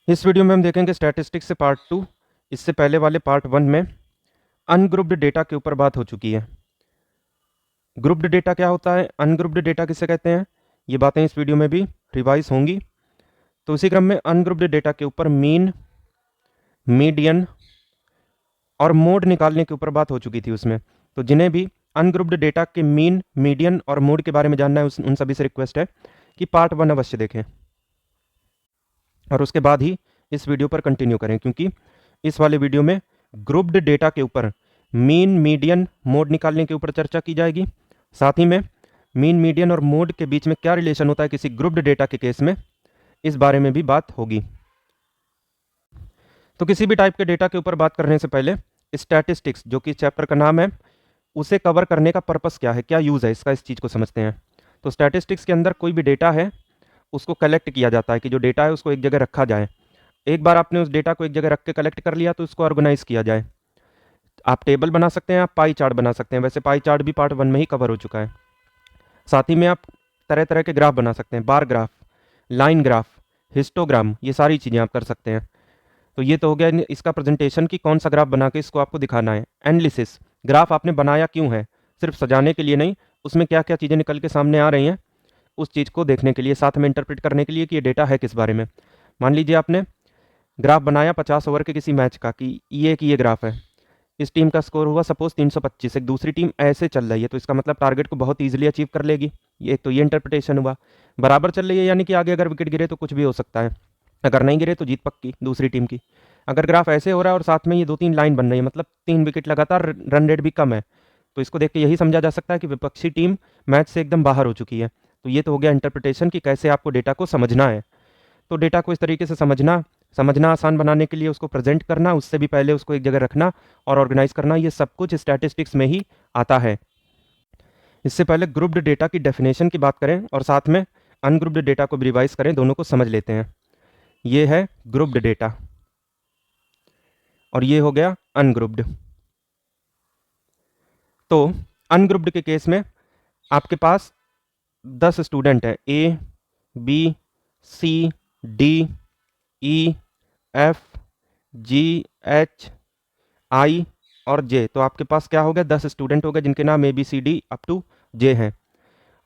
इस वीडियो में हम देखेंगे स्टैटिस्टिक्स से पार्ट 2। इससे पहले वाले पार्ट 1 में अनग्रुप्ड डेटा के ऊपर बात हो चुकी है। ग्रुप्ड डेटा क्या होता है, अनग्रुप्ड डेटा किसे कहते हैं, ये बातें इस वीडियो में भी रिवाइज होंगी। तो इसी क्रम में अनग्रुप्ड डेटा के ऊपर मीन, मीडियन और मोड निकालने के ऊपर बात हो चुकी थी उसमें। तो जिन्हें भी अनग्रुप्ड डेटा के मीन, मीडियन और मोड के बारे में जानना है उन सभी से रिक्वेस्ट है कि पार्ट 1 अवश्य देखें और उसके बाद ही इस वीडियो पर कंटिन्यू करें, क्योंकि इस वाले वीडियो में ग्रुप्ड डेटा के ऊपर मीन, मीडियन, मोड निकालने के ऊपर चर्चा की जाएगी। साथ ही में मीन, मीडियन और मोड के बीच में क्या रिलेशन होता है किसी ग्रुप्ड डेटा के केस में, इस बारे में भी बात होगी। तो किसी भी टाइप के डेटा के ऊपर बात करने से पहले स्टैटिस्टिक्स, जो कि चैप्टर का नाम है, उसे कवर करने का पर्पस क्या है, क्या यूज़ है इसका, इस चीज़ को समझते हैं। तो स्टैटिस्टिक्स के अंदर कोई भी डेटा है उसको कलेक्ट किया जाता है कि जो डेटा है उसको एक जगह रखा जाए। एक बार आपने उस डेटा को एक जगह रख के कलेक्ट कर लिया तो उसको ऑर्गेनाइज किया जाए। आप टेबल बना सकते हैं, आप पाई चार्ट बना सकते हैं। वैसे पाई चार्ट भी पार्ट 1 में ही कवर हो चुका है। साथ ही में आप तरह तरह के ग्राफ बना सकते हैं, bar graph, line graph, histogram, ये सारी चीज़ें आप कर सकते हैं। तो ये तो हो गया इसका प्रेजेंटेशन कि कौन सा ग्राफ बना के इसको आपको दिखाना है। एनालिसिस, ग्राफ आपने बनाया क्यों है, सिर्फ सजाने के लिए नहीं, उसमें क्या क्या चीज़ें निकल के सामने आ रही हैं उस चीज़ को देखने के लिए, साथ में इंटरप्रेट करने के लिए कि ये डेटा है किस बारे में। मान लीजिए आपने ग्राफ बनाया 50 ओवर के किसी मैच का कि ये ग्राफ है, इस टीम का स्कोर हुआ सपोज 325, एक दूसरी टीम ऐसे चल रही है तो इसका मतलब टारगेट को बहुत ईजिली अचीव कर लेगी। ये तो ये इंटरप्रिटेशन हुआ। बराबर चल रही है यानी कि आगे अगर विकेट गिरे तो कुछ भी हो सकता है, अगर नहीं गिरे तो जीत पक्की दूसरी टीम की। अगर ग्राफ ऐसे हो रहा है और साथ में ये 2-3 लाइन बन रही है, मतलब 3 विकेट लगातार, रन रेट भी कम है, तो इसको देख के यही समझा जा सकता है कि विपक्षी टीम मैच से एकदम बाहर हो चुकी है। तो ये तो हो गया इंटरप्रिटेशन कि कैसे आपको डेटा को समझना है। तो डेटा को इस तरीके से समझना आसान बनाने के लिए उसको प्रेजेंट करना, उससे भी पहले उसको एक जगह रखना और ऑर्गेनाइज करना, ये सब कुछ स्टैटिस्टिक्स में ही आता है। इससे पहले ग्रुप्ड डेटा की डेफिनेशन की बात करें और साथ में अनग्रुप्ड डेटा को भी रिवाइज करें, दोनों को समझ लेते हैं। ये है ग्रुप्ड डेटा और ये हो गया अनग्रुप्ड। तो अनग्रुप्ड के केस में आपके पास 10 स्टूडेंट है, ए, बी, सी, डी, ई, एफ, जी, एच, आई और जे। तो आपके पास क्या हो गया, 10 स्टूडेंट हो गए जिनके नाम A B C D up to J हैं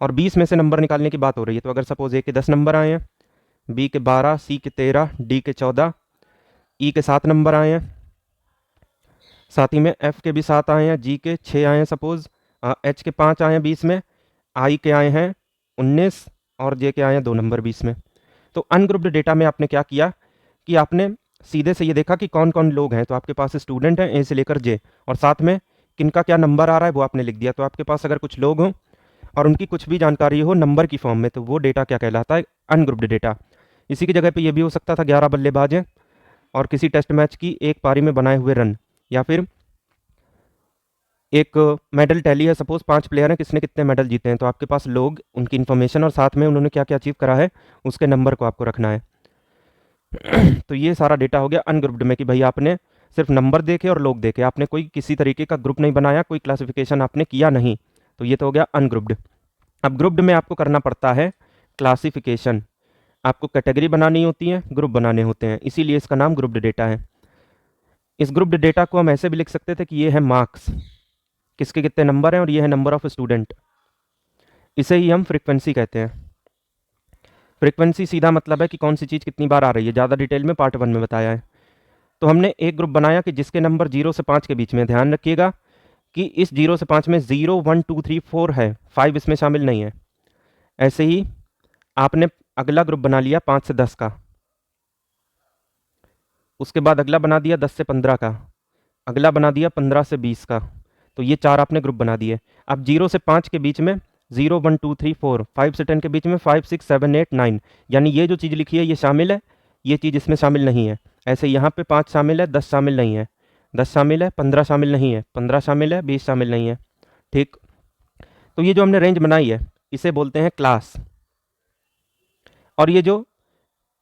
और 20 में से नंबर निकालने की बात हो रही है। तो अगर सपोज ए के 10 नंबर आए हैं, बी के 12, सी के 13, डी के 14, ई के 7 नंबर आए हैं, साथ ही में एफ के भी 7 आए हैं, जी के 6 आए हैं सपोज, एच के 5 आए हैं 20 में, आई के आए हैं 19 और जे के आए हैं 2 नंबर 20 में। तो अनग्रुप्ड डेटा में आपने क्या किया कि आपने सीधे से ये देखा कि कौन कौन लोग हैं। तो आपके पास स्टूडेंट हैं ए से लेकर जे, और साथ में किनका क्या नंबर आ रहा है वो आपने लिख दिया। तो आपके पास अगर कुछ लोग हों और उनकी कुछ भी जानकारी हो नंबर की फॉर्म में, तो वो डेटा क्या कहलाता है, अनग्रुप्ड डेटा। इसी की जगह पे ये भी हो सकता था 11 बल्लेबाज हैं और किसी टेस्ट मैच की एक पारी में बनाए हुए रन, या फिर एक मेडल टैली है, सपोज 5 प्लेयर हैं, किसने कितने मेडल जीते हैं। तो आपके पास लोग, उनकी इन्फॉर्मेशन और साथ में उन्होंने क्या क्या अचीव करा है उसके नंबर को आपको रखना है। तो ये सारा डेटा हो गया अनग्रुप्ड में कि भाई आपने सिर्फ नंबर देखे और लोग देखे, आपने कोई किसी तरीके का ग्रुप नहीं बनाया, कोई क्लासिफिकेशन आपने किया नहीं। तो ये तो हो गया अनग्रुप्ड। अब ग्रुप्ड में आपको करना पड़ता है क्लासिफिकेशन, आपको कैटेगरी बनानी होती है, ग्रुप बनाने होते हैं, इसीलिए इसका नाम ग्रुप्ड डेटा है। इस ग्रुप्ड डेटा को हम ऐसे भी लिख सकते थे कि ये है मार्क्स, किसके कितने नंबर हैं, और ये है नंबर ऑफ स्टूडेंट। इसे ही हम फ्रीक्वेंसी कहते हैं। फ्रीक्वेंसी सीधा मतलब है कि कौन सी चीज़ कितनी बार आ रही है, ज़्यादा डिटेल में पार्ट 1 में बताया है। तो हमने एक ग्रुप बनाया कि जिसके नंबर 0 से 5 के बीच में, ध्यान रखिएगा कि इस 0 से 5 में 0, 1, 2, 3, 4 है, 5 इसमें शामिल नहीं है। ऐसे ही आपने अगला ग्रुप बना लिया 5 से 10 का, उसके बाद अगला बना दिया 10 से 15 का, अगला बना दिया 15 से 20 का। तो ये 4 आपने ग्रुप बना दिए। अब 0 से 5 के बीच में 0, 1, 2, 3, 4, 5 से 10 के बीच में 5, 6, 7, 8, 9, यानी ये जो चीज़ लिखी है ये शामिल है, ये चीज़ इसमें शामिल नहीं है। ऐसे यहाँ पे 5 शामिल है, 10 शामिल नहीं है, 10 शामिल है, 15 शामिल नहीं है, 15 शामिल है, 20 शामिल नहीं है। ठीक, तो ये जो हमने रेंज बनाई है इसे बोलते हैं क्लास, और ये जो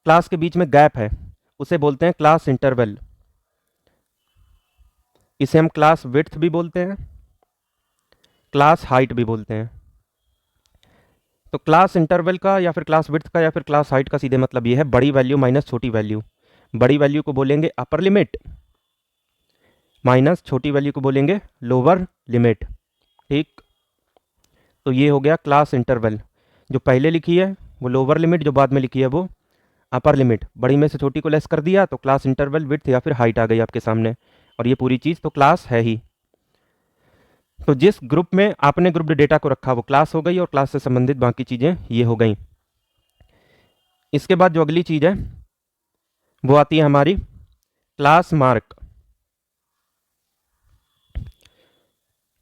क्लास के बीच में गैप है उसे बोलते हैं क्लास इंटरवल। इसे हम क्लास विड्थ भी बोलते हैं, क्लास हाइट भी बोलते हैं। तो क्लास इंटरवल का या फिर क्लास विड्थ का या फिर क्लास हाइट का सीधे मतलब ये है बड़ी वैल्यू माइनस छोटी वैल्यू। बड़ी वैल्यू को बोलेंगे अपर लिमिट, माइनस छोटी वैल्यू को बोलेंगे लोअर लिमिट। ठीक, तो ये हो गया क्लास इंटरवल। जो पहले लिखी है वो लोअर लिमिट, जो बाद में लिखी है वो अपर लिमिट। बड़ी में से छोटी को लेस कर दिया तो क्लास इंटरवल विड्थ या फिर हाइट आ गई आपके सामने, और ये पूरी चीज़ तो क्लास है ही। तो जिस ग्रुप में आपने ग्रुप्ड डेटा को रखा वो क्लास हो गई, और क्लास से संबंधित बाकी चीज़ें ये हो गई। इसके बाद जो अगली चीज़ है वो आती है हमारी क्लास मार्क।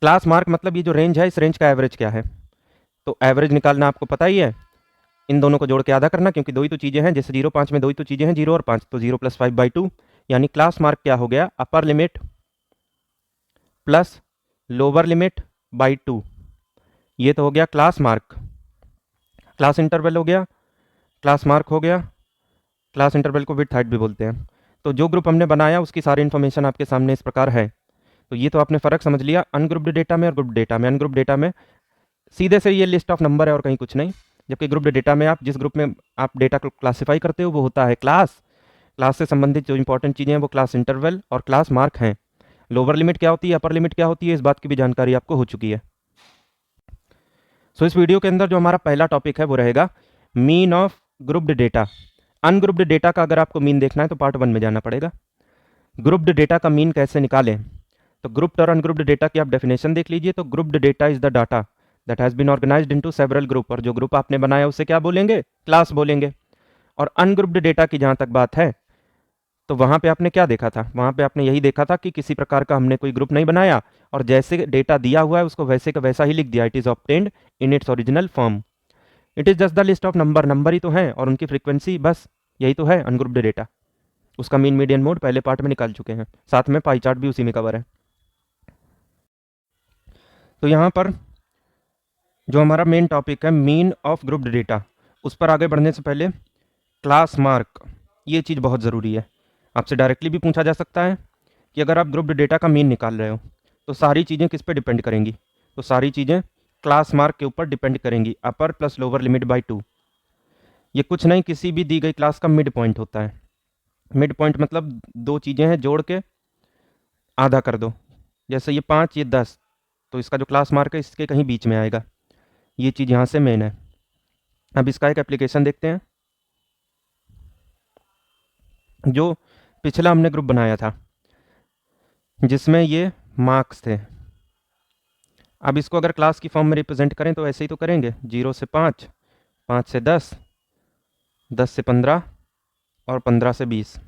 क्लास मार्क मतलब ये जो रेंज है, इस रेंज का एवरेज क्या है। तो एवरेज निकालना आपको पता ही है, इन दोनों को जोड़ के आधा करना, क्योंकि दो ही तो चीज़ें हैं, जैसे 0 5 में दो ही तो चीज़ें हैं, 0 और 5, तो 0 + 5/2, यानी क्लास मार्क क्या हो गया, upper limit plus lower limit by 2। ये तो हो गया क्लास मार्क। क्लास इंटरवल हो गया, क्लास मार्क हो गया, क्लास इंटरवल को विड्थ हाइट भी बोलते हैं। तो जो ग्रुप हमने बनाया उसकी सारी इन्फॉर्मेशन आपके सामने इस प्रकार है। तो ये तो आपने फ़र्क समझ लिया अनग्रुप्ड डेटा में और ग्रुप्ड डेटा में। अनग्रुप्ड डेटा में सीधे से ये लिस्ट ऑफ नंबर है और कहीं कुछ नहीं, जबकि ग्रुप्ड डेटा में आप जिस ग्रुप में आप डेटा को क्लासीफाई करते हो वो होता है क्लास। क्लास से संबंधित जो इंपॉर्टेंट चीज़ें हैं वो क्लास इंटरवल और क्लास मार्क हैं। लोअर लिमिट क्या होती है, अपर लिमिट क्या होती है, इस बात की भी जानकारी आपको हो चुकी है। सो इस वीडियो के अंदर जो हमारा पहला टॉपिक है वो रहेगा mean of grouped data. Ungrouped data का अगर आपको मीन देखना है तो पार्ट 1 में जाना पड़ेगा। ग्रुप्ड डेटा का मीन कैसे निकालें, तो ग्रुप्ड और अनग्रुप्ड डेटा की आप डेफिनेशन देख लीजिए। तो grouped data is the data that has been organised into several group, और जो ग्रुप आपने बनाया उसे क्या बोलेंगे, क्लास बोलेंगे। और अनग्रुप्ड डेटा की जहाँ तक बात है तो वहाँ पे आपने क्या देखा था, वहाँ पे आपने यही देखा था कि किसी प्रकार का हमने कोई ग्रुप नहीं बनाया और जैसे डेटा दिया हुआ है उसको वैसे का वैसा ही लिख दिया, it is obtained in its original form. It is just the list of number, number ही तो है और उनकी फ्रीक्वेंसी, बस यही तो है अनग्रुप्ड डेटा। उसका मीन मीडियन मोड पहले पार्ट में निकाल चुके हैं, साथ में पाई चार्ट भी उसी में कवर है। तो यहाँ पर जो हमारा मेन टॉपिक है मीन ऑफ ग्रुप्ड डेटा, उस पर आगे बढ़ने से पहले क्लास मार्क, ये चीज़ बहुत ज़रूरी है। आपसे डायरेक्टली भी पूछा जा सकता है कि अगर आप ग्रुप्ड डेटा का मीन निकाल रहे हो तो सारी चीज़ें किस पे डिपेंड करेंगी, तो सारी चीज़ें क्लास मार्क के ऊपर डिपेंड करेंगी, अपर प्लस लोअर लिमिट बाई 2। ये कुछ नहीं, किसी भी दी गई क्लास का मिड पॉइंट होता है। मिड पॉइंट मतलब दो चीज़ें हैं जोड़ के आधा कर दो, जैसे ये 5 ये 10, तो इसका जो क्लास मार्क है इसके कहीं बीच में आएगा। ये चीज़ यहाँ से मेन है। अब इसका एक एप्लीकेशन देखते हैं। जो पिछला हमने ग्रुप बनाया था जिसमें ये मार्क्स थे, अब इसको अगर क्लास की फॉर्म में रिप्रेजेंट करें तो ऐसे ही तो करेंगे, 0 से 5, 5 से 10, 10 से 15 और 15 से 20।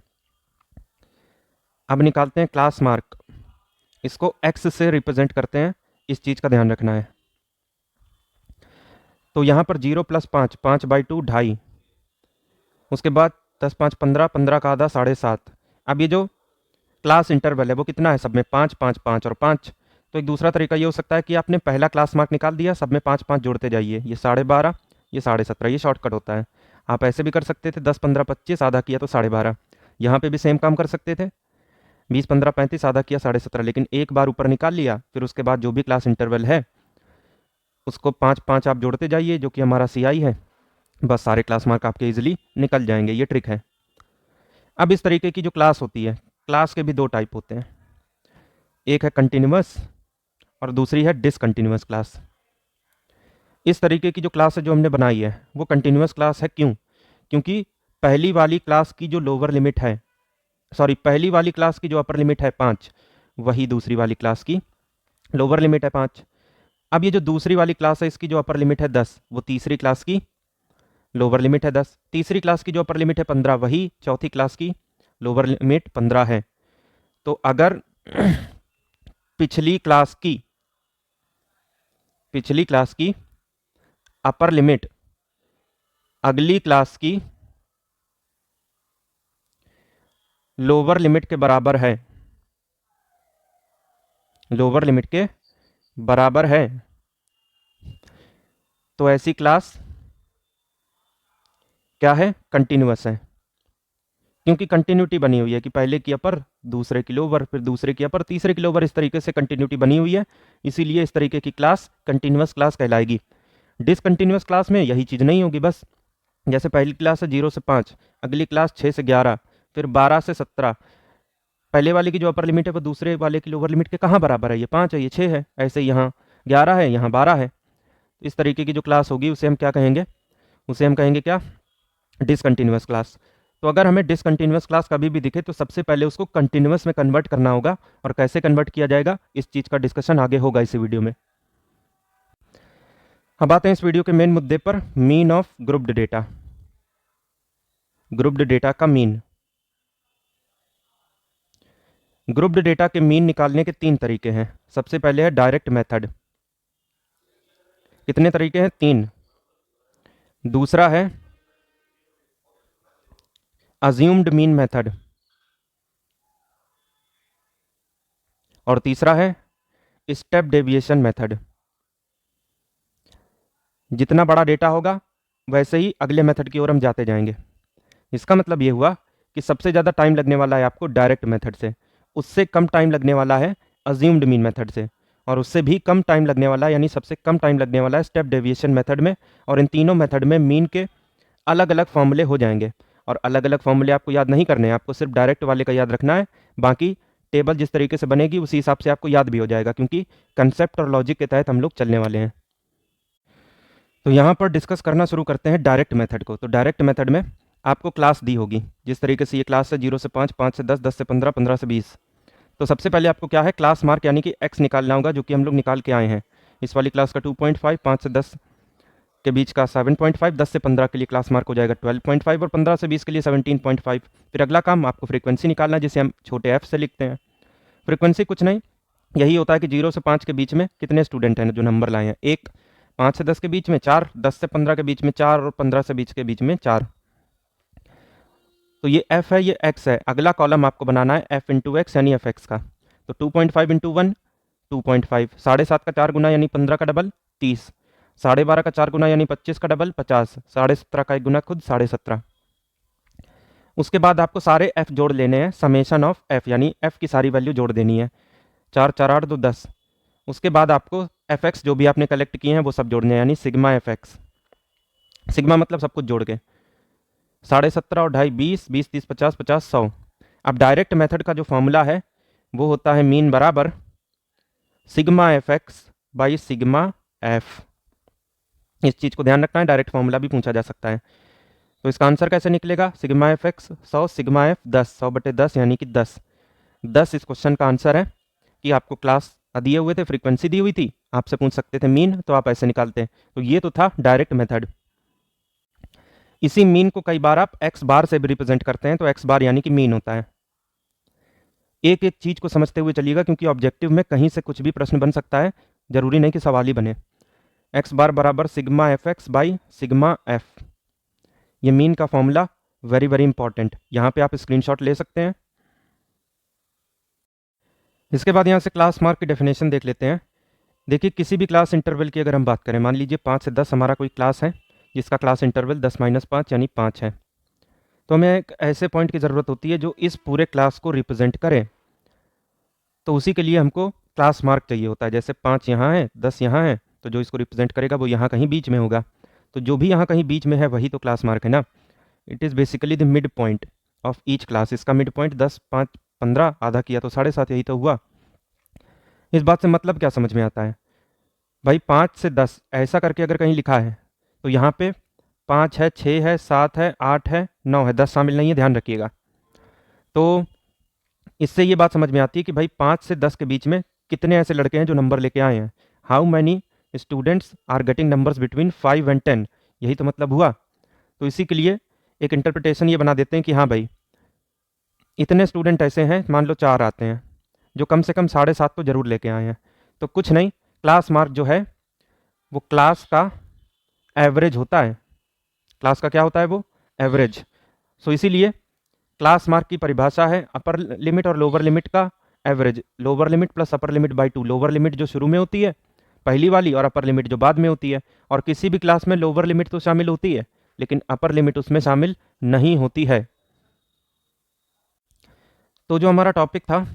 अब निकालते हैं क्लास मार्क, इसको x से रिप्रेजेंट करते हैं, इस चीज़ का ध्यान रखना है। तो यहाँ पर 0 + 5, 5/2 2.5, उसके बाद 10 5 15, 15 का आधा 7.5। अब ये जो क्लास इंटरवल है वो कितना है, सब में 5 5 5 और 5। तो एक दूसरा तरीका ये हो सकता है कि आपने पहला क्लास मार्क निकाल दिया, सब में 5 5 जोड़ते जाइए, ये 12.5, ये 17.5, ये शॉर्टकट होता है। आप ऐसे भी कर सकते थे, 10 15 25 आधा किया तो 12.5। यहाँ पे भी सेम काम कर सकते थे, 20 15 35 आधा किया 17.5, लेकिन एक बार ऊपर निकाल लिया, फिर उसके बाद जो भी क्लास इंटरवल है उसको 5 5 आप जोड़ते जाइए, जो कि हमारा CI है, बस सारे क्लास मार्क आपके ईजिली निकल जाएंगे। ये ट्रिक है। अब इस तरीके की जो क्लास होती है, क्लास के भी दो टाइप होते हैं, एक है कंटिन्यूअस और दूसरी है डिसकंटिन्यूअस क्लास। इस तरीके की जो क्लास है जो हमने बनाई है वो कंटिन्यूअस क्लास है। क्यों? क्योंकि पहली वाली क्लास की जो लोअर लिमिट है, सॉरी पहली वाली क्लास की जो अपर लिमिट है 5, वही दूसरी वाली क्लास की लोअर लिमिट है 5। अब ये जो दूसरी वाली क्लास है इसकी जो अपर लिमिट है 10, वो तीसरी क्लास की लोअर लिमिट है 10। तीसरी क्लास की जो अपर लिमिट है 15, वही चौथी क्लास की लोअर लिमिट 15 है। तो अगर पिछली क्लास की अपर लिमिट अगली क्लास की लोअर लिमिट के बराबर है, लोअर लिमिट के बराबर है, तो ऐसी क्लास क्या है, कंटिन्यूअस है। क्योंकि कंटिन्यूटी बनी हुई है कि पहले की अपर दूसरे की लोअर, फिर दूसरे की अपर तीसरे की लोअर, इस तरीके से कंटिन्यूटी बनी हुई है, इसीलिए इस तरीके की क्लास कंटिन्यूअस क्लास कहलाएगी। डिसकंटिन्यूअस क्लास में यही चीज़ नहीं होगी, बस जैसे पहली क्लास है 0 से 5, अगली क्लास 6 से 11, फिर 12 से 17, पहले वाले की जो अपर लिमिट है वो दूसरे वाले की लोअर लिमिट के कहाँ बराबर है, ये 5 है, ये 6 है, ऐसे यहाँ 11 है, यहाँ 12 है। इस तरीके की जो क्लास होगी उसे हम क्या कहेंगे, उसे हम कहेंगे क्या, डिसकंटिन्यूअस क्लास। तो अगर हमें डिसकंटिन्यूअस क्लास कभी भी दिखे तो सबसे पहले उसको कंटिन्यूअस में कन्वर्ट करना होगा, और कैसे कन्वर्ट किया जाएगा इस चीज़ का डिस्कशन आगे होगा इसी वीडियो में। अब आते हैं इस वीडियो के मेन मुद्दे पर, mean of grouped data. Grouped data का मीन। ग्रुप्ड डेटा के मीन निकालने के 3 तरीके हैं। सबसे पहले है डायरेक्ट मेथड। कितने तरीके हैं, 3। दूसरा है अज्यूम्ड मीन मेथड, और तीसरा है स्टेप डेविएशन मेथड। जितना बड़ा डेटा होगा वैसे ही अगले मेथड की ओर हम जाते जाएंगे। इसका मतलब ये हुआ कि सबसे ज़्यादा टाइम लगने वाला है आपको डायरेक्ट मेथड से, उससे कम टाइम लगने वाला है अज्यूम्ड मीन मेथड से, और उससे भी कम टाइम लगने वाला है, यानी सबसे कम टाइम लगने वाला है स्टेप डेविएशन मेथड में। और इन तीनों मेथड में मीन के अलग अलग फॉर्मूले हो जाएंगे, और अलग अलग फॉर्मूले आपको याद नहीं करने हैं, आपको सिर्फ डायरेक्ट वाले का याद रखना है। बाकी टेबल जिस तरीके से बनेगी उसी हिसाब से आपको याद भी हो जाएगा, क्योंकि कंसेप्ट और लॉजिक के तहत हम लोग चलने वाले हैं। तो यहाँ पर डिस्कस करना शुरू करते हैं डायरेक्ट मेथड को। तो डायरेक्ट मेथड में आपको क्लास दी होगी, जिस तरीके से ये क्लास है 0 से 5, 5 से 10, 10 से 15, 15 से 20। तो सबसे पहले आपको क्या है, क्लास मार्क यानी कि x निकालना होगा, जो कि हम लोग निकाल के आए हैं। इस वाली क्लास का 2.5, 5 से 10 के बीच का 7.5, 10 से 15 के लिए क्लास मार्क हो जाएगा 12.5, और 15 से 20 के लिए 17.5। फिर अगला काम आपको फ्रीक्वेंसी निकालना है, जिसे हम छोटे f से लिखते हैं। फ्रीक्वेंसी कुछ नहीं, यही होता है कि 0 से 5 के बीच में कितने स्टूडेंट हैं जो नंबर लाए हैं, 1, 5 से 10 के बीच में 4, 10 से 15 के बीच में 4, और 15 से 20 के बीच में 4। तो ये f है, ये x है। अगला कॉलम आपको बनाना है f इंटू एक्स यानी fx का। तो 2.5 इंटू 1 2.5, 7.5 का 4 गुना यानी 15 का डबल 30, 12.5 का 4 गुना यानी 25 का डबल 50, 17.5 का 1 गुना खुद 17.5। उसके बाद आपको सारे f जोड़ लेने हैं, समेशन ऑफ f, यानी f की सारी वैल्यू जोड़ देनी है। 4 4 8 2 10। उसके बाद आपको fx जो भी आपने कलेक्ट किए हैं वो सब जोड़ने हैं, यानी सिग्मा fx। सिग्मा मतलब सब कुछ जोड़ के 17.5 और 2.5 20, 20 30 50, 50 100। अब डायरेक्ट मेथड का जो फॉर्मूला है वो होता है मीन बराबर sigma fx by sigma f। इस चीज़ को ध्यान रखना है, डायरेक्ट फॉर्मूला भी पूछा जा सकता है। तो इसका आंसर कैसे निकलेगा, सिग्मा fx 100, सिग्मा f 10, 100/10 यानी कि 10। 10 इस क्वेश्चन का आंसर है। कि आपको क्लास दिए हुए थे, फ्रीक्वेंसी दी हुई थी, आपसे पूछ सकते थे मीन, तो आप ऐसे निकालते। तो ये तो था डायरेक्ट मेथड। इसी मीन को कई बार आप x बार से भी रिप्रेजेंट करते हैं, तो x बार यानी कि मीन होता है। एक एक चीज को समझते हुए चलिएगा, क्योंकि ऑब्जेक्टिव में कहीं से कुछ भी प्रश्न बन सकता है, जरूरी नहीं कि सवाल ही बने। x बार बराबर sigma fx by sigma f, ये मीन का फॉर्मूला वेरी वेरी इंपॉर्टेंट। यहाँ पे आप स्क्रीनशॉट ले सकते हैं। इसके बाद यहाँ से क्लास मार्क की डेफिनेशन देख लेते हैं। देखिए, किसी भी क्लास इंटरवल की अगर हम बात करें, मान लीजिए 5 से 10 हमारा कोई क्लास है जिसका क्लास इंटरवल 10-5 यानी 5 है, तो हमें एक ऐसे पॉइंट की ज़रूरत होती है जो इस पूरे क्लास को रिप्रेजेंट करे। तो उसी के लिए हमको क्लास मार्क चाहिए होता है। जैसे 5 यहाँ है, 10 यहाँ है, तो जो इसको रिप्रेजेंट करेगा वो यहाँ कहीं बीच में होगा। तो जो भी यहाँ कहीं बीच में है वही तो क्लास मार्क है ना। It is basically the mid point of each class. इसका मिड पॉइंट 10, 5, 15, आधा किया तो 7.5, यही तो हुआ। इस बात से मतलब क्या समझ में आता है भाई, 5 से 10 ऐसा करके अगर कहीं लिखा है तो यहाँ पे 5 है, 6 है, 7 है, 8 है, 9 है, 10 शामिल नहीं है, ध्यान रखिएगा। तो इससे ये बात समझ में आती है कि भाई 5 से 10 के बीच में कितने ऐसे लड़के हैं जो नंबर लेके आए हैं। How many students are getting numbers between 5 and 10, यही तो मतलब हुआ। तो इसी के लिए एक इंटरप्रिटेशन ये बना देते हैं कि हाँ भाई, इतने स्टूडेंट ऐसे हैं, मान लो 4 आते हैं, जो कम से कम 7.5 तो जरूर लेके आए हैं। तो कुछ नहीं, क्लास मार्क जो है वो क्लास का एवरेज होता है। क्लास का क्या होता है, वो एवरेज। सो इसीलिए क्लास मार्क की परिभाषा है अपर लिमिट और लोअर लिमिट का average. Lower limit plus upper limit by 2। Lower limit जो शुरू में होती है पहली वाली, और अपर लिमिट जो बाद में होती है। और किसी भी क्लास में लोअर लिमिट तो शामिल होती है, लेकिन अपर लिमिट उसमें शामिल नहीं होती है। तो जो हमारा टॉपिक था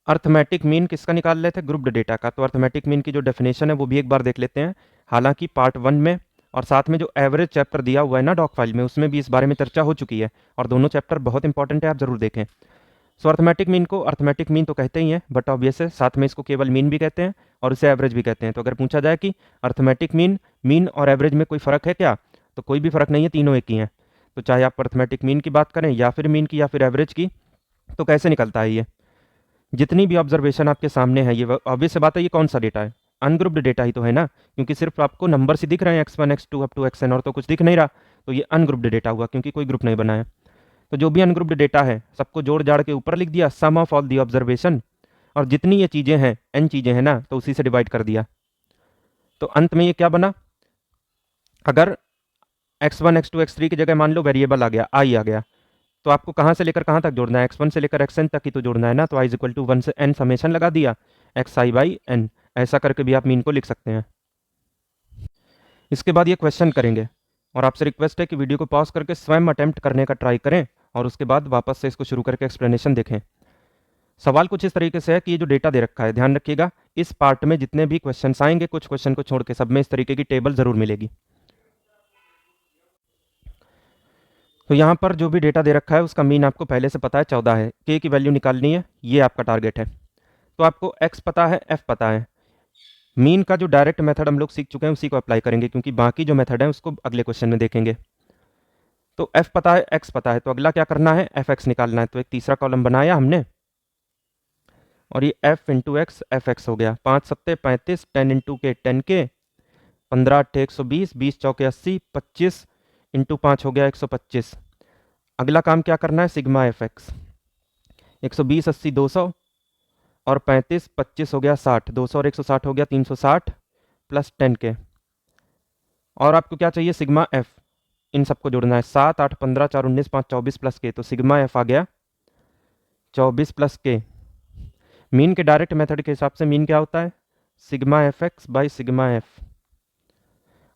अर्थमेटिक मीन किसका निकाल रहे थे, ग्रुप्ड डेटा का। तो अर्थमेटिक मीन की जो डेफिनेशन है वो भी एक बार देख लेते हैं। हालांकि पार्ट 1 में और साथ में जो एवरेज चैप्टर दिया हुआ है ना डॉक फाइल में, उसमें भी इस बारे में चर्चा हो चुकी है, और दोनों चैप्टर बहुत इंपॉर्टेंट है, आप जरूर देखें। सो अर्थमेटिक मीन को अर्थमेटिक मीन तो कहते ही हैं, बट ऑब्वियस है साथ में इसको केवल मीन भी कहते हैं और इसे एवरेज भी कहते हैं। तो अगर पूछा जाए कि अर्थमेटिक मीन, मीन और एवरेज में कोई फ़र्क है क्या, तो कोई भी फ़र्क नहीं है, तीनों एक ही हैं। तो चाहे आप अर्थमेटिक मीन की बात करें या फिर मीन की या फिर एवरेज की, तो कैसे निकलता है ये? जितनी भी ऑब्जर्वेशन आपके सामने है, ये ऑब्वियस से बात है, ये कौन सा डेटा है? अनग्रुप्ड डेटा ही तो है ना, क्योंकि सिर्फ आपको नंबर से दिख रहे हैं x1 x2 up to xn, और तो कुछ दिख नहीं रहा, तो ये अनग्रुप्ड डेटा हुआ क्योंकि कोई ग्रुप नहीं बना है। तो जो भी अनग्रुप्ड डेटा है सबको जोड़ जाड़ के ऊपर लिख दिया, सम ऑफ ऑल दी ऑब्जर्वेशन, और जितनी ये चीज़ें हैं, n चीज़ें हैं ना, तो उसी से डिवाइड कर दिया। तो अंत में ये क्या बना? अगर x1 x2 x3 की जगह मान लो वेरिएबल आ गया, i आ गया, तो आपको कहाँ से लेकर कहाँ तक जोड़ना है? x1 से लेकर xn तक ही तो जोड़ना है ना। तो i इक्वल टू 1 से n समेशन लगा दिया, xi बाई n, ऐसा करके भी आप मीन को लिख सकते हैं। इसके बाद ये क्वेश्चन करेंगे, और आपसे रिक्वेस्ट है कि वीडियो को पॉज करके स्वयं अटेम्प्ट करने का ट्राई करें, और उसके बाद वापस से इसको शुरू करके एक्सप्लेनेशन देखें। सवाल कुछ इस तरीके से है कि ये जो डेटा दे रखा है, ध्यान रखिएगा, इस पार्ट में जितने भी क्वेश्चन आएंगे, कुछ क्वेश्चन को छोड़ के सब में इस तरीके की टेबल ज़रूर मिलेगी। तो यहाँ पर जो भी डेटा दे रखा है उसका मीन आपको पहले से पता है, 14 है। के की वैल्यू निकालनी है, ये आपका टारगेट है। तो आपको एक्स पता है, एफ पता है। मीन का जो डायरेक्ट मेथड हम लोग सीख चुके हैं उसी को अप्लाई करेंगे, क्योंकि बाकी जो मेथड है उसको अगले क्वेश्चन में देखेंगे। तो एफ पता है, एक्स पता है, तो अगला क्या करना है? एफ एक्स निकालना है। तो एक तीसरा कॉलम बनाया हमने, और ये F into X F x हो गया। 5 सत्ते 35, 10 इंटू के 10 के, 15 अट्ठे 120, 20 चौके 80, 25 इंटू 5 हो गया 125। अगला काम क्या करना है? Sigma F x. 120 80 200 और 35 25 हो गया 60, 200 और 160 हो गया 360 प्लस 10 के। और आपको क्या चाहिए? Sigma F. इन सबको जोड़ना है, 7 8 15 4 19 5 24 प्लस के। तो सिग्मा एफ आ गया 24 प्लस के। मीन के डायरेक्ट मेथड के हिसाब से मीन क्या होता है? Sigma F x by sigma F.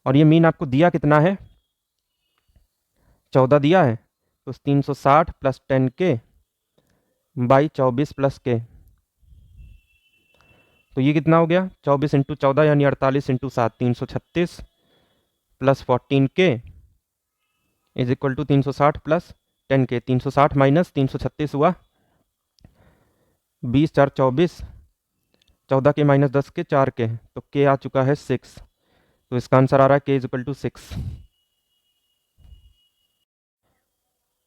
और ये मीन आपको दिया कितना है? 14 दिया है, तो 360 प्लस 10 के बाई 24 प्लस के। तो ये कितना हो गया? 24 इंटू 14 यानी 48 इंटू 7, 336 प्लस 14 के इज इक्वल टू 360 प्लस 10 के। 360 माइनस 336 हुआ 20 4 24, 14 के माइनस 10 के 4 के, तो के आ चुका है 6। तो इसका आंसर आ रहा है के इज इक्वल टू 6।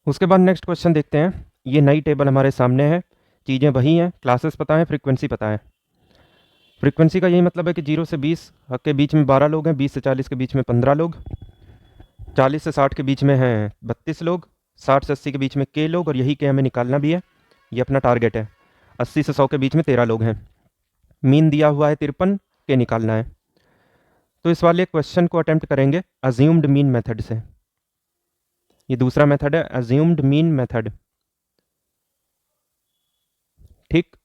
उसके बाद नेक्स्ट क्वेश्चन देखते हैं। ये नई टेबल हमारे सामने है, चीज़ें वही हैं, क्लासेस पता है, फ्रीक्वेंसी पता है। फ्रीक्वेंसी का यही मतलब है कि 0 से 20 के बीच में 12 लोग हैं, 20 से 40 के बीच में 15 लोग, 40 से 60 के बीच में हैं 32 लोग, 60 से 80 के बीच में के लोग, और यही के हमें निकालना भी है, ये अपना टारगेट है। 80 से 100 के बीच में 13 लोग हैं। मीन दिया हुआ है 53, के निकालना है। तो इस वाले क्वेश्चन को अटेम्प्ट करेंगे अज्यूम्ड मीन मेथड से। ये दूसरा मेथड है, अज्यूम्ड मीन मेथड। ठीक,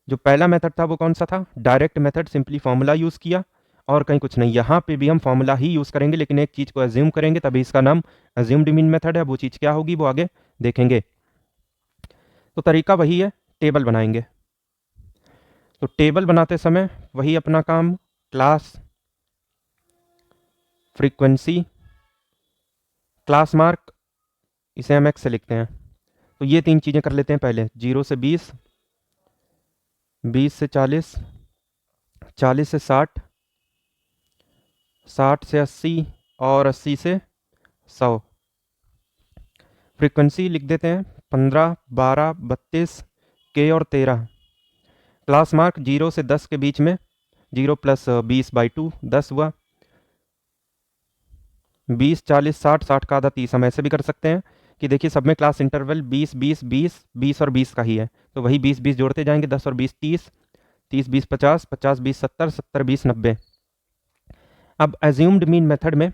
जो पहला मेथड था वो कौन सा था? Direct method, simply formula use किया और कहीं कुछ नहीं। यहाँ पे भी हम फॉर्मूला ही यूज़ करेंगे, लेकिन एक चीज़ को अज्यूम करेंगे, तभी इसका नाम अज्यूम्ड मीन मेथड है। वो चीज़ क्या होगी वो आगे देखेंगे। तो तरीका वही है, टेबल बनाएंगे। तो टेबल बनाते समय वही अपना काम, क्लास, फ्रीक्वेंसी, क्लास मार्क, इसे हम एक्स से लिखते हैं। तो ये तीन चीज़ें कर लेते हैं पहले। 0 से 20, 20 से 40, 40 से 60, 60 से 80 और 80 से 100। फ्रीक्वेंसी लिख देते हैं 15, 12, 32, के और 13। क्लास मार्क 0 से 10 के बीच में, 0 प्लस 20 बाई 2 10 हुआ। 20 40 60, 60 का आधा 30। हम ऐसे भी कर सकते हैं कि देखिए सब में क्लास इंटरवल 20 20 20 20 और 20 का ही है, तो वही 20 20 जोड़ते जाएंगे। 10 और 20 30, 30 20 50, 50 20 70, 70 20 90। अब एज्यूम्ड मीन मेथड में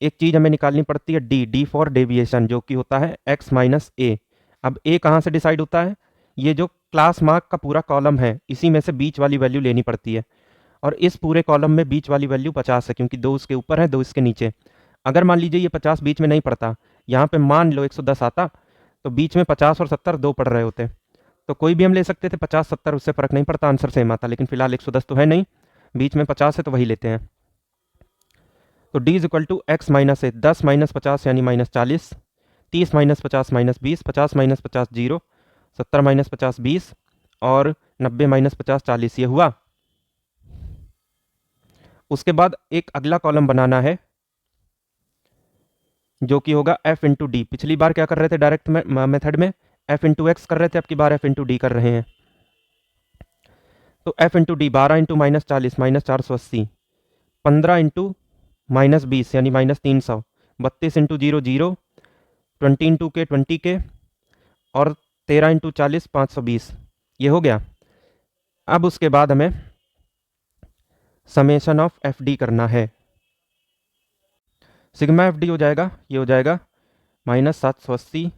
एक चीज़ हमें निकालनी पड़ती है, डी फॉर डेविएशन, जो कि होता है x माइनस ए। अब ए कहाँ से डिसाइड होता है? ये जो क्लास मार्क का पूरा कॉलम है, इसी में से बीच वाली वैल्यू लेनी पड़ती है, और इस पूरे कॉलम में बीच वाली वैल्यू 50 है, क्योंकि 2 इसके ऊपर है 2 इसके नीचे। अगर मान लीजिए ये 50 बीच में नहीं पड़ता, यहाँ पे मान लो 110 आता, तो बीच में 50 और 70 2 पड़ रहे होते, तो कोई भी हम ले सकते थे 50 70, उससे फ़र्क नहीं पड़ता, आंसर सेम आता। लेकिन फिलहाल 110 तो है नहीं, बीच में 50 है, तो वही लेते हैं। तो d is equal to x minus a, 10 माइनस 50 यानी minus 40, 30 minus 50 minus 20, 50 minus 50 zero, 70 minus 50 20 और 90 माइनस 50 40, ये हुआ। उसके बाद एक अगला कॉलम बनाना है जो कि होगा f इंटू डी। पिछली बार क्या कर रहे थे डायरेक्ट मेथड में f इंटू एक्स कर रहे थे, अब की बार f इंटू डी कर रहे हैं। तो f into D 12 into minus 40 minus 480, 15 into minus 20 यानी minus 300, 32 into zero zero, 20 into के 20 के और 13 इंटू 40 520, ये हो गया। अब उसके बाद हमें समेशन ऑफ एफ डी करना है। सिग्मा एफ डी हो जाएगा, ये हो जाएगा माइनस 780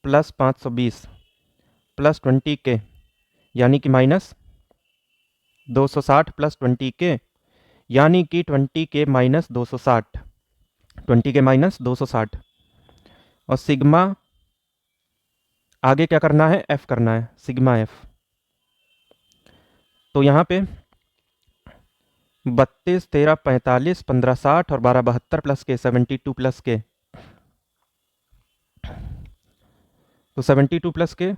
प्लस 520 प्लस 20 के यानी कि माइनस 260 प्लस 20 के यानी कि 20 के माइनस 260, 20 के माइनस 260। और सिग्मा आगे क्या करना है, एफ करना है, सिग्मा एफ। तो यहाँ पे 32 13 45 15 60 और 12 72 प्लस के 72 प्लस के, तो 72 प्लस के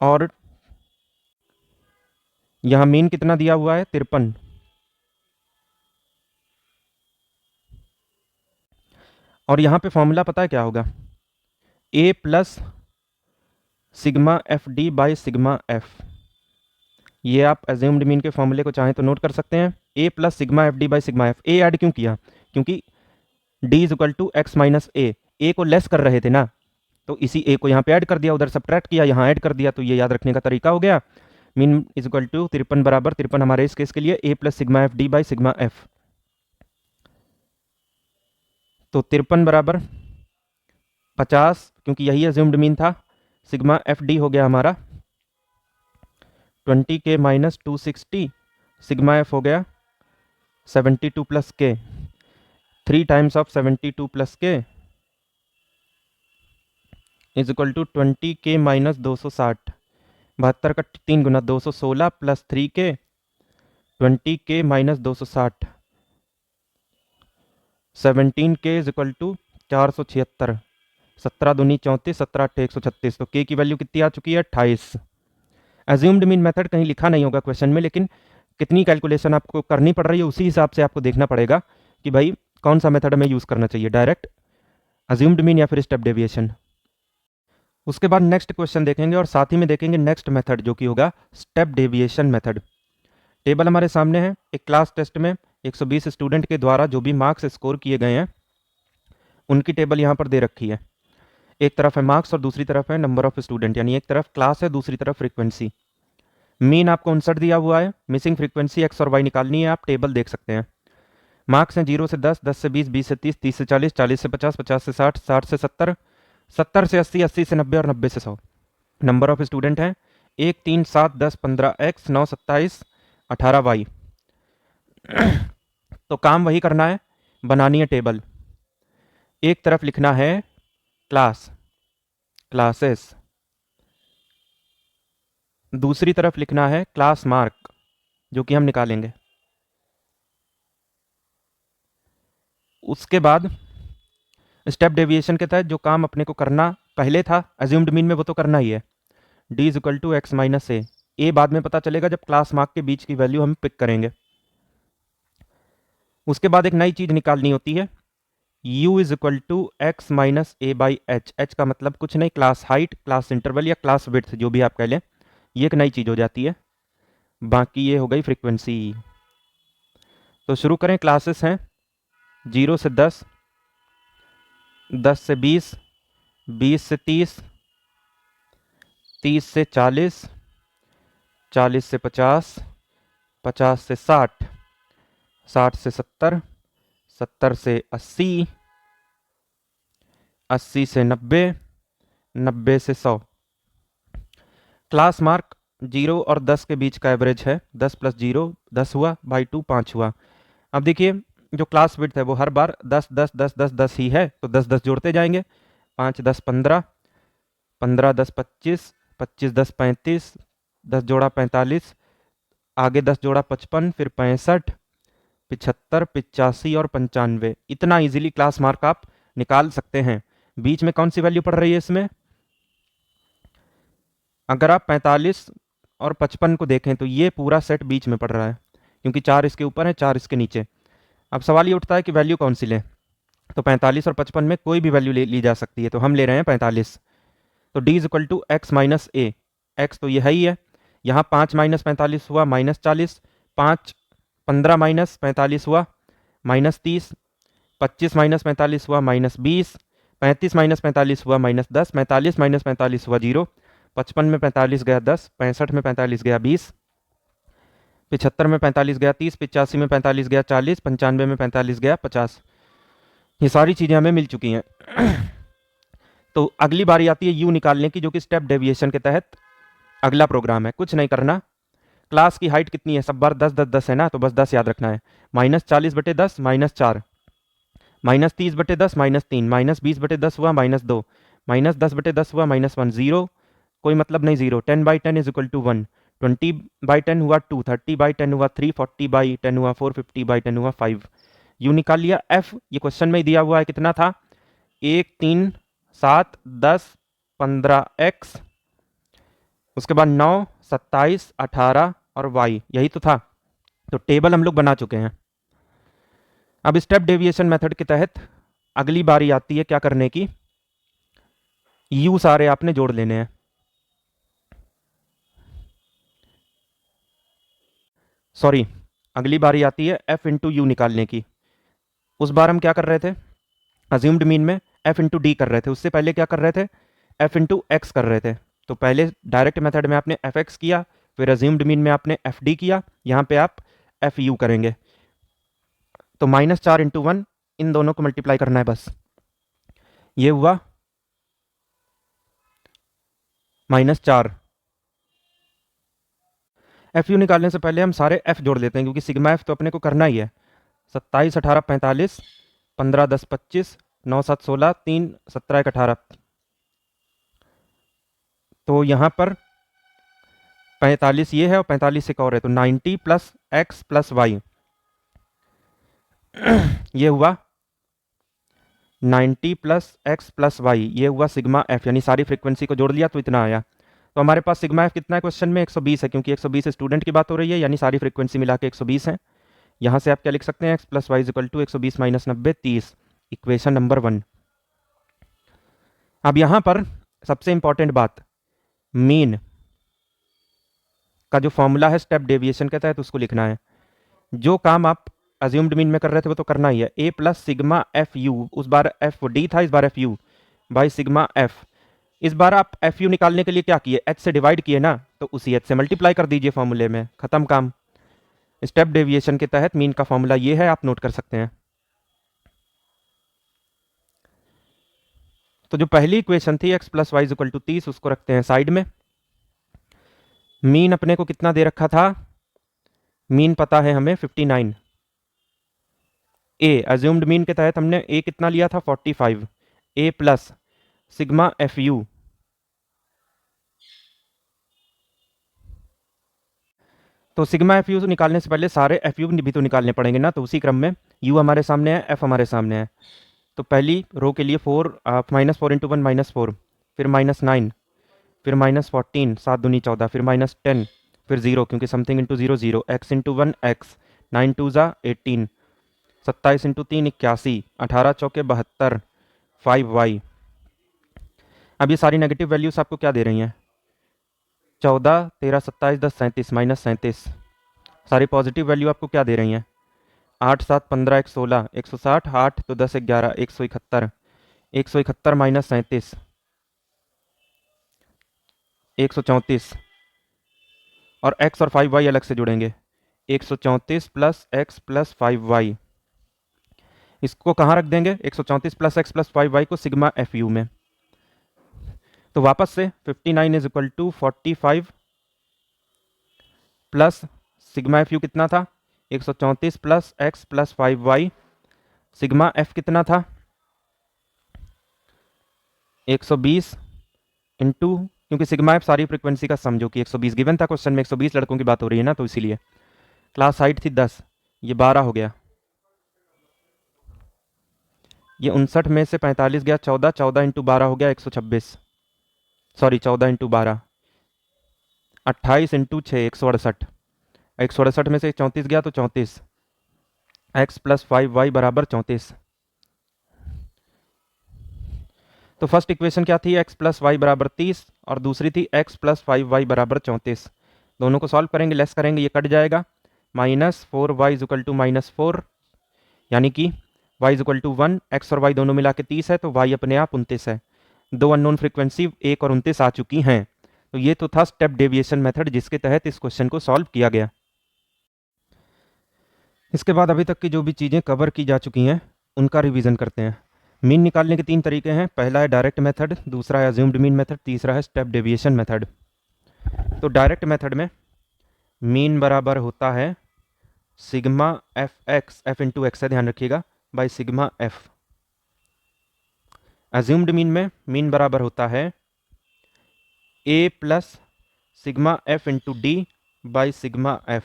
और यहाँ मीन कितना दिया हुआ है 53। और यहाँ पे फॉर्मूला पता है क्या होगा, A plus sigma F D by sigma F. ये आप एज्यूम्ड मीन के फॉर्मूले को चाहें तो नोट कर सकते हैं, A plus sigma F D by sigma F. A add क्यों किया, क्योंकि D is equal to x minus A को लेस कर रहे थे ना, तो इसी ए को यहाँ पे ऐड कर दिया, उधर सब्ट्रैक्ट किया, यहाँ ऐड कर दिया, तो ये याद रखने का तरीका हो गया। मीन इज इक्वल टू 53 बराबर 53 हमारे इस केस के लिए A plus sigma F D by sigma F. तो 53 बराबर 50, क्योंकि यही एज्यूम्ड मीन था। सिग्मा एफ डी हो गया हमारा 20 के माइनस 260, सिग्मा एफ हो गया 72 प्लस के, 3 टाइम्स ऑफ 72 प्लस के इज इक्वल टू 20 के माइनस 260, 72 का 3 गुना 216 प्लस 3 के 20 के माइनस 260, 17 के इज इक्वल टू 476, 17 दूनी 34, 17 8 136। तो के की वैल्यू कितनी आ चुकी है 28। एज्यूम्ड मीन मेथड कहीं लिखा नहीं होगा क्वेश्चन में, लेकिन कितनी कैलकुलेशन आपको करनी पड़ रही है उसी हिसाब से आपको देखना पड़ेगा कि भाई कौन सा मेथड हमें यूज़ करना चाहिए, डायरेक्ट एज्यूम्ड मीन या फिर स्टेप डेविएशन। उसके बाद नेक्स्ट क्वेश्चन देखेंगे और साथ ही में देखेंगे नेक्स्ट मेथड जो कि होगा स्टेप डेविएशन मेथड। टेबल हमारे सामने है, एक क्लास टेस्ट में 120 स्टूडेंट के द्वारा जो भी मार्क्स स्कोर किए गए हैं उनकी टेबल यहाँ पर दे रखी है। एक तरफ है मार्क्स और दूसरी तरफ है नंबर ऑफ स्टूडेंट, यानी एक तरफ क्लास है दूसरी तरफ फ्रीक्वेंसी। मीन आपको 59 दिया हुआ है, मिसिंग फ्रीक्वेंसी एक्स और वाई निकालनी है, आप टेबल देख सकते हैं। मार्क्स हैं 0 से 10, 10 से 20, 20 से 30, 30 से 40, 40 से 50, 50 से 60, 60 से 70, 70 से 80, 80 से 90 और 90 से 100। नंबर ऑफ स्टूडेंट हैं 1 3 7 10 15 एक्स, 9 27 18 वाई। तो काम वही करना है, बनानी है टेबल। एक तरफ लिखना है क्लास, क्लासेस, दूसरी तरफ लिखना है क्लास मार्क जो कि हम निकालेंगे। उसके बाद स्टेप डेविएशन के तहत जो काम अपने को करना पहले था एज्यूम्ड मीन में वो तो करना ही है, D is equal to x minus A बाद में पता चलेगा जब क्लास मार्क के बीच की वैल्यू हम पिक करेंगे। उसके बाद एक नई चीज निकालनी होती है, u is equal to x minus a by h. H का मतलब कुछ नहीं, क्लास हाइट, क्लास इंटरवल या क्लास विड्थ जो भी आप कह लें, ये एक नई चीज हो जाती है। बाकी ये हो गई फ्रीक्वेंसी। तो शुरू करें, क्लासेस हैं 0 से 10, 10 से 20, 20 से 30, 30 से 40, 40 से 50, 50 से 60, 60 से 70, 70 से 80, 80 से 90, 90 से 100। क्लास मार्क 0 और 10 के बीच का एवरेज है, 10 प्लस 0 10 हुआ, बाई 2 5 हुआ। अब देखिए जो क्लास विड्थ है वो हर बार 10 10 10 10 10 ही है, तो 10 10 जोड़ते जाएंगे, 5 10 15, 15 10 25, 25 10 35, 10 जोड़ा 45, आगे 10 जोड़ा 55, फिर 65, 75, 85 और 95। इतना इजीली क्लास मार्क आप निकाल सकते हैं। बीच में कौन सी वैल्यू पड़ रही है इसमें? अगर आप 45 और 55 को देखें तो ये पूरा सेट बीच में पड़ रहा है, क्योंकि 4 इसके ऊपर है, 4 इसके नीचे। अब सवाल ये उठता है कि वैल्यू कौन सी लें। तो 45 और 55 में कोई भी वैल्यू ली जा सकती है, तो हम ले रहे हैं 45। तो d is equal to x minus a. X तो ये है ही है। यहाँ 5 माइनस 45 हुआ -40, 5 15 माइनस 45 हुआ -30, 25 माइनस 45 हुआ -20, 35 माइनस 45 हुआ -10, 45 माइनस 45 हुआ 0, 55 में 45 गया 10, 65 में 45 गया 20, 75 में 45 गया 30, 85 में 45 गया 40, 95 में 45 गया 50। ये सारी चीज़ें हमें मिल चुकी हैं। तो अगली बारी आती है यू निकालने की, जो कि स्टेप डेविएशन के तहत अगला प्रोग्राम है। कुछ नहीं करना, क्लास की हाइट कितनी है, सब बार 10 10 10 है ना, तो बस 10 याद रखना है। -40/10 -4, -30/10 -3, -20/10 हुआ -2, -10/10 हुआ -1, 0 कोई मतलब नहीं 0, 10/10 इज इक्वल टू 1, 20/10 हुआ 2, 30/10 हुआ 3, 40/10 हुआ 4, 50/10 हुआ 5। यू निकाल लिया। एफ ये क्वेश्चन में ही दिया हुआ है, कितना था, 1 3 7 10 15 एक्स, उसके बाद 9 27 18 और वाई, यही तो था। तो टेबल हम लोग बना चुके हैं। अब स्टेप डेविएशन मेथड के तहत अगली बारी आती है क्या करने की, यू सारे आपने जोड़ लेने हैं। सॉरी, अगली बारी आती है एफ इंटू यू निकालने की। उस बार हम क्या कर रहे थे, अज्यूम्ड मीन में एफ इंटू डी कर रहे थे। उससे पहले क्या कर रहे थे, एफ इंटू एक्स कर रहे थे। तो पहले डायरेक्ट मेथड में आपने एफ एक्स किया, फिर अज्यूम्ड मीन में आपने एफ डी किया, यहाँ पे आप एफ यू करेंगे। तो -4 इंटू 1, इन दोनों को मल्टीप्लाई करना है बस। ये हुआ -4। एफ यू निकालने से पहले हम सारे एफ जोड़ लेते हैं, क्योंकि सिग्मा एफ तो अपने को करना ही है। 27 18 45, 15 10 25, 9 7 16, 3 17 1 18। तो यहाँ पर 45 ये है और 45 एक और है, तो 90 प्लस एक्स प्लस वाई, ये हुआ 90 प्लस एक्स प्लस वाई, ये हुआ सिग्मा एफ। यानी सारी फ्रीक्वेंसी को जोड़ लिया तो इतना आया। तो हमारे पास सिग्मा एफ कितना है क्वेश्चन में, 120 है, क्योंकि 120 स्टूडेंट की बात हो रही है, यानी सारी फ्रीक्वेंसी मिला के 120 है। यहाँ से आप क्या लिख सकते हैं, x plus y is equal to 120 minus 90 30, equation number 1। अब यहाँ पर सबसे इंपॉर्टेंट बात, मीन का जो फॉर्मूला है स्टेप डेविएशन के तहत, उसको लिखना है। जो काम आप अज्यूम्ड मीन में कर रहे थे वो तो करना ही है। A plus sigma F U, उस बार एफ डी था, इस बार F U by sigma F. इस बार आप एफ यू निकालने के लिए क्या किए, एच से डिवाइड किए ना, तो उसी एच से मल्टीप्लाई कर दीजिए फॉर्मूले में, खत्म काम। स्टेप डेविएशन के तहत मीन का फॉर्मूला ये है, आप नोट कर सकते हैं। तो जो पहली इक्वेशन थी x plus y is equal to 30, उसको रखते हैं साइड में। मीन अपने को कितना दे रखा था, मीन पता है हमें 59। ए अज्यूम्ड मीन के तहत हमने ए कितना लिया था 45। ए प्लस सिग्मा एफ यू, तो सिग्मा एफ यू निकालने से पहले सारे एफ यू भी तो निकालने पड़ेंगे ना, तो उसी क्रम में यू हमारे सामने है, एफ हमारे सामने है। तो पहली रो के लिए -4 इंटू 1 -4, फिर -9, फिर -14, 7 दूनी 14, फिर -10, फिर 0, क्योंकि something into 0 0, x into 1 x, 9 2 ज़ा 18, 27 इंटू 3 81, 18 चौके 72, 5 वाई। अब ये सारी नेगेटिव वैल्यूज आपको क्या दे रही हैं, 14 13 27 10 37 -37। सारी पॉजिटिव वैल्यू आपको क्या दे रही हैं, 8 7 15 1 16 160, 8 तो 10 11 171, 171 माइनस 37 134, और x और 5y अलग से जुड़ेंगे, 134 प्लस एक्स प्लस 5y। इसको कहाँ रख देंगे, 134 प्लस एक्स प्लस 5y को सिग्मा एफ यू में। तो वापस से 59 is equal to 45 plus sigma F u कितना था, 134 plus x plus 5y, sigma f कितना था 120 इंटू क्योंकि सिग्मा एफ सारी फ्रीक्वेंसी का सम जो कि 120 गिवन था क्वेश्चन में, 120 लड़कों की बात हो रही है ना, तो इसीलिए क्लास हाइट थी 10, ये 12 हो गया, ये 59 में से 45 गया 14, 14 इंटू 12 हो गया 126, सॉरी 14 इंटू 12, 28 इंटू 6 168, 168 में से 34 गया तो 34, x प्लस 5y बराबर 34। तो फर्स्ट इक्वेशन क्या थी, x प्लस वाई बराबर 30 और दूसरी थी x प्लस 5y बराबर 34। दोनों को सॉल्व करेंगे, लेस करेंगे, ये कट जाएगा, -4y इक्वल टू -4, यानी कि y इक्वल टू 1, x और y दोनों मिला के 30 है तो y अपने आप 29 है। दो अननोन फ्रीक्वेंसी 1 और 29 आ चुकी हैं। तो ये तो था स्टेप डेविएशन मेथड जिसके तहत इस क्वेश्चन को सॉल्व किया गया। इसके बाद अभी तक की जो भी चीज़ें कवर की जा चुकी हैं उनका रिवीजन करते हैं। मीन निकालने के 3 तरीके हैं, पहला है डायरेक्ट मेथड, दूसरा है अज्यूम्ड मीन मेथड, तीसरा है स्टेप डेविएशन मेथड। तो डायरेक्ट मेथड में मीन बराबर होता है sigma F X, F into X है ध्यान रखिएगा, by sigma F. Assumed mean में मीन बराबर होता है A plus sigma F into D by sigma F.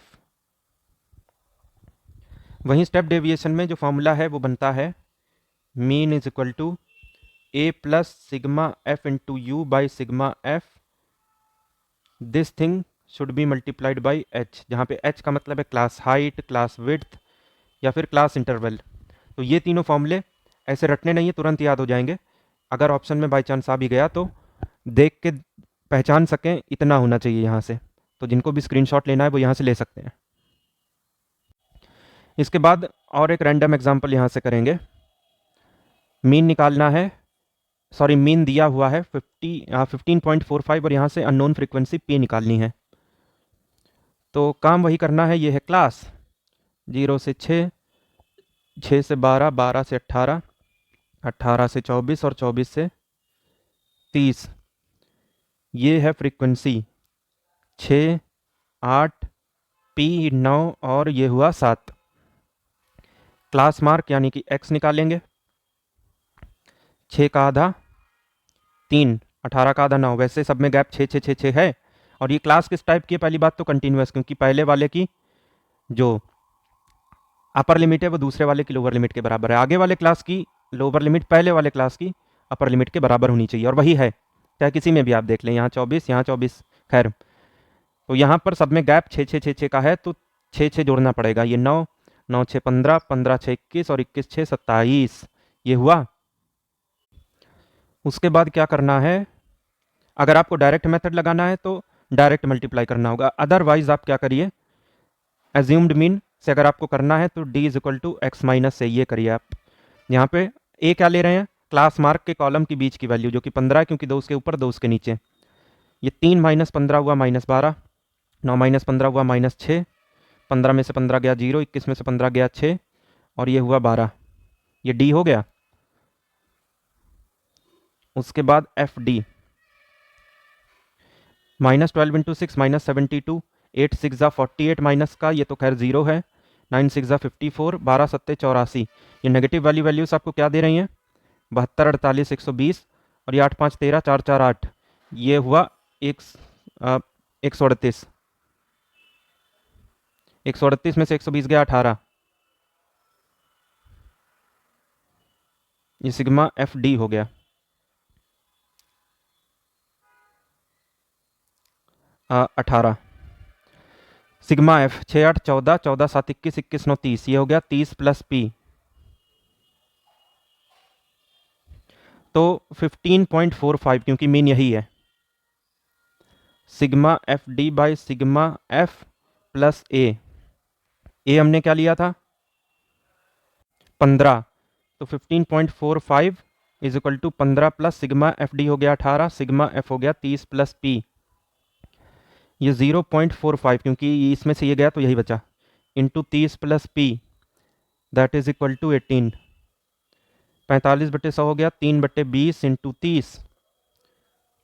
वहीं स्टेप डेविएशन में जो फॉर्मूला है वो बनता है mean is equal to A plus sigma F into U by sigma F, this thing should B multiplied by H, जहाँ पे H का मतलब है क्लास हाइट, क्लास विड्थ या फिर क्लास इंटरवल। तो ये तीनों फॉर्मूले ऐसे रटने नहीं है, तुरंत याद हो जाएंगे। अगर ऑप्शन में बाई चांस आ भी गया तो देख के पहचान सकें, इतना होना चाहिए यहाँ से। तो जिनको भी स्क्रीनशॉट लेना है वो यहाँ से ले सकते हैं। इसके बाद और एक रैंडम एग्जाम्पल यहाँ से करेंगे। मीन निकालना है, सॉरी मीन दिया हुआ है 15.45 और यहाँ से अननोन फ्रीक्वेंसी p निकालनी है। तो काम वही करना है, ये है क्लास 0 से 6, 6 से 12, 12 से 18, 18 से 24 और 24 से 30। ये है फ्रीक्वेंसी 6, 8, p 9 और ये हुआ 7। क्लास मार्क यानी कि x निकालेंगे, 6 का आधा 3, 18 का आधा 9, वैसे सब में गैप 6 6 6 6 है। और ये क्लास किस टाइप की है, पहली बात तो कंटिन्यूअस, क्योंकि पहले वाले की जो अपर लिमिट है वो दूसरे वाले की लोअर लिमिट के बराबर है। आगे वाले क्लास की लोअर लिमिट पहले वाले क्लास की अपर लिमिट के बराबर होनी चाहिए, और वही है, चाहे किसी में भी आप देख लें, यहाँ 24 यहाँ 24, खैर। तो यहाँ पर सब में गैप 6 6 6 6 का है तो 6 6 जोड़ना पड़ेगा। ये 9 9 6 15, 15 6 21 और 21 6 27, ये हुआ। उसके बाद क्या करना है, अगर आपको डायरेक्ट मेथड लगाना है तो डायरेक्ट मल्टीप्लाई करना होगा, अदरवाइज आप क्या करिए, एज्यूम्ड मीन से अगर आपको करना है तो d is equal to x minus से ये करिए आप। यहाँ पे a क्या ले रहे हैं, क्लास मार्क के कॉलम के बीच की वैल्यू जो कि 15 है, क्योंकि 2 उसके ऊपर 2 उसके नीचे। ये 3 माइनस 15 हुआ -12, 9 माइनस 15 हुआ -6, 15 में से 15 गया 0, 21 में से 15 गया 6 और ये हुआ 12, ये d हो गया। उसके बाद एफ डी -12 इंटू 6 -72, 8 6 जा 48 माइनस का, ये तो खैर 0 है, 9 6 जा 54, 12 7 84। ये नेगेटिव वाली वैल्यूज आपको क्या दे रही हैं, 72 48 120 और ये 8 5 13 4 4 8, ये हुआ 138। 138 में से 120 गया 18, ये सिग्मा एफ डी हो गया। 18 सिग्मा एफ 6 8 14, 14 7 21, 21 9 30, ये हो गया 30 प्लस पी, तो 15.45, क्योंकि मीन यही है। Sigma F D by sigma F plus A हमने क्या लिया था 15, तो 15.45 is equal to 15 plus sigma F D हो गया 18, सिग्मा एफ हो गया 30 प्लस पी, ये 0.45, क्योंकि इसमें से ये गया तो यही बचा, into 30 plus p that is equal to 18। 45/100 हो गया, 3/20 into 30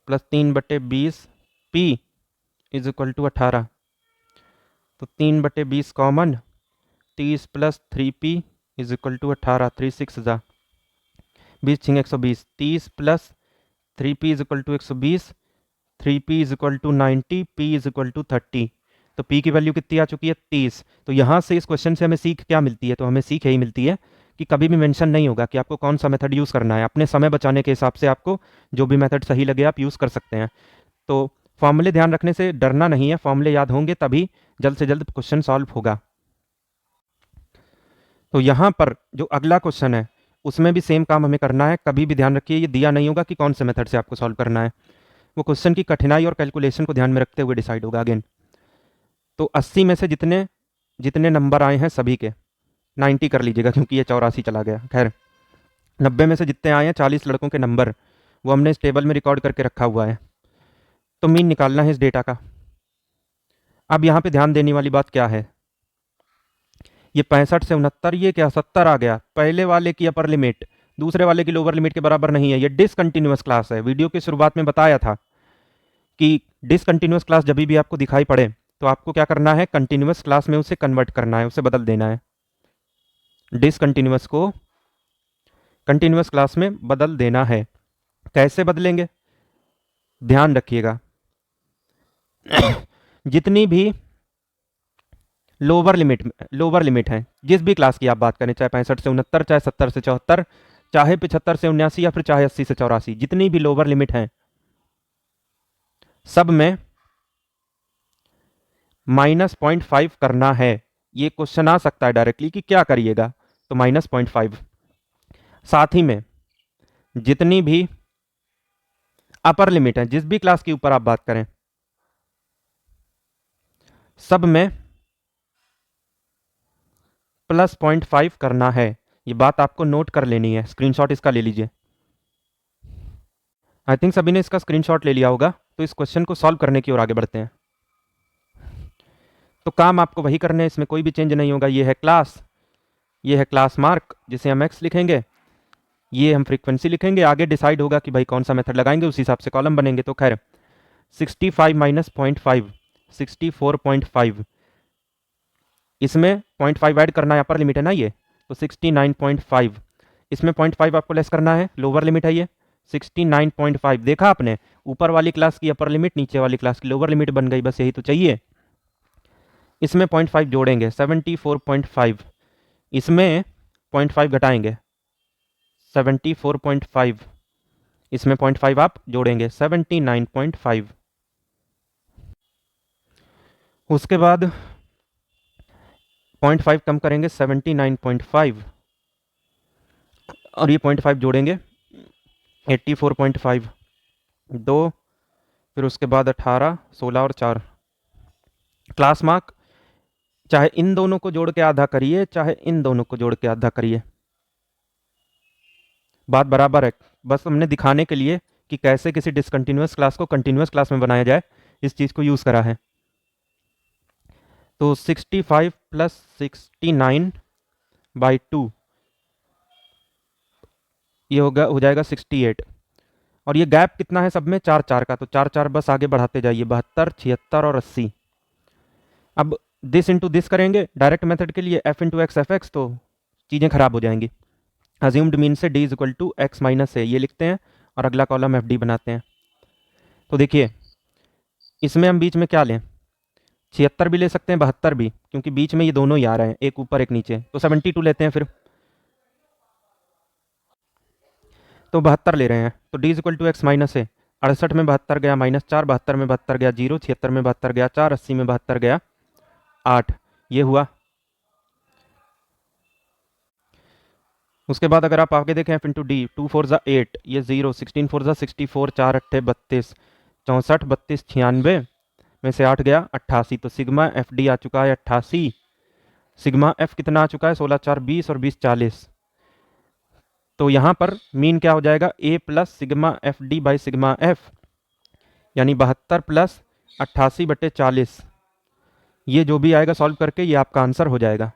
plus 3/20 p is equal to 18, तो 3/20 common, 30 plus 3p is equal to 18, 3 6 जा 20 छिंग 120, 30 plus 3p is equal to 120, 3p is equal to 90, p is equal to 30। तो p की value कितनी आ चुकी है? 30। तो यहाँ से इस क्वेश्चन से हमें सीख क्या मिलती है? तो हमें सीख यही मिलती है कि कभी भी मेंशन नहीं होगा कि आपको कौन सा मेथड यूज़ करना है। अपने समय बचाने के हिसाब से आपको जो भी मेथड सही लगे आप यूज़ कर सकते हैं। तो फॉर्मूले ध्यान रखने से डरना नहीं है, फॉर्मूले याद होंगे तभी जल्द से जल्द क्वेश्चन सॉल्व होगा। तो यहाँ पर जो अगला क्वेश्चन है उसमें भी सेम काम हमें करना है। कभी भी ध्यान रखिए ये दिया नहीं होगा कि कौन से मेथड से आपको सॉल्व करना है, वो क्वेश्चन की कठिनाई और कैलकुलेशन को ध्यान में रखते हुए डिसाइड होगा अगेन। तो 80 में से जितने जितने नंबर आए हैं सभी के 90 कर लीजिएगा क्योंकि ये 84 चला गया। खैर 90 में से जितने आए हैं 40 लड़कों के नंबर वो हमने इस टेबल में रिकॉर्ड करके रखा हुआ है। तो मीन निकालना है इस डेटा का। अब यहाँ पे ध्यान देने वाली बात क्या है, ये 65 से 69 ये क्या 70 आ गया। पहले वाले की अपर लिमिट दूसरे वाले की लोअर लिमिट के बराबर नहीं है, ये डिसकंटिन्यूअस क्लास है। वीडियो की शुरुआत में बताया था कि डिसकंटिन्यूअस क्लास जब भी आपको दिखाई पड़े तो आपको क्या करना है, कंटिन्यूअस क्लास में उसे कन्वर्ट करना है, उसे बदल देना है। डिसकंटिन्यूअस को कंटिन्यूअस क्लास में बदल देना है। कैसे बदलेंगे ध्यान रखिएगा। जितनी भी लोअर लिमिट है जिस भी क्लास की आप बात करें, चाहे 65 से 69, चाहे 70 से 74, चाहे 75 से 79 या फिर चाहे 80 से 84, जितनी भी लोअर लिमिट है सब में -0.5 करना है। ये क्वेश्चन आ सकता है डायरेक्टली कि क्या करिएगा, तो -0.5। साथ ही में जितनी भी अपर लिमिट है जिस भी क्लास के ऊपर आप बात करें सब में +0.5 करना है। ये बात आपको नोट कर लेनी है, स्क्रीनशॉट इसका ले लीजिए। आई थिंक सभी ने इसका स्क्रीनशॉट ले लिया होगा। तो इस क्वेश्चन को सॉल्व करने की ओर आगे बढ़ते हैं। तो काम आपको वही करने हैं, इसमें कोई भी चेंज नहीं होगा। ये है क्लास, ये है क्लास मार्क जिसे हम x लिखेंगे, ये हम फ्रीक्वेंसी लिखेंगे। आगे डिसाइड होगा कि भाई कौन सा मेथड लगाएंगे, उस हिसाब से कॉलम बनेंगे। तो खैर 65 माइनस 0.5 64.5, इसमें 0.5 ऐड करना है, अपर लिमिट है ना ये, तो 69.5। इसमें 0.5 आपको लेस करना है, लोअर लिमिट है ये 69.5। देखा आपने, ऊपर वाली क्लास की अपर लिमिट नीचे वाली क्लास की लोअर लिमिट बन गई, बस यही तो चाहिए। इसमें 0.5 जोड़ेंगे 74.5, इसमें 0.5 घटाएंगे 74.5, इसमें 0.5 आप जोड़ेंगे 79.5। उसके बाद 0.5 कम करेंगे 79.5 और ये 0.5 जोड़ेंगे 84.5, 2 फिर उसके बाद 18, 16 और 4। क्लास मार्क चाहे इन दोनों को जोड़ के आधा करिए चाहे इन दोनों को जोड़ के आधा करिए, बात बराबर है। बस हमने दिखाने के लिए कि कैसे किसी डिसकंटिन्यूअस क्लास को कंटिन्यूअस क्लास में बनाया जाए इस चीज़ को यूज़ करा है। तो 65 + 69/2 ये हो जाएगा 68। और ये गैप कितना है सब में, 4 4 का, तो 4 4 बस आगे बढ़ाते जाइए, 72, 76 और 80। अब दिस इंटू दिस करेंगे डायरेक्ट मेथड के लिए, f into X F X, तो चीज़ें खराब हो जाएंगी। अज्यूम्ड मीन से d is equal to x minus A ये लिखते हैं और अगला कॉलम एफ डी बनाते हैं। तो देखिए इसमें हम बीच में क्या लें, 76 भी ले सकते हैं 72 भी, क्योंकि बीच में ये दोनों ही आ रहे हैं, एक ऊपर एक नीचे, तो 72 लेते हैं फिर। तो 72 ले रहे हैं, तो d is equal to x minus A. 68 में 72 गया -4, 72 में 72 गया 0, 76 में 72 गया 4, 80 में 72 गया 8, ये हुआ। उसके बाद अगर आप आगे देखें f इंटू डी, 2 4 ज़ा 8 ये 0, 16 4 ज़ा 64, 4 8 32, 64 32 96 में से 8 गया 88, तो सिग्मा एफ डी आ चुका है 88। सिग्मा एफ कितना आ चुका है, 16 4 20 और 20 40। तो यहाँ पर मीन क्या हो जाएगा, a plus sigma F D by sigma F, यानी 72 + 88/40। ये जो भी आएगा सॉल्व करके ये आपका आंसर हो जाएगा।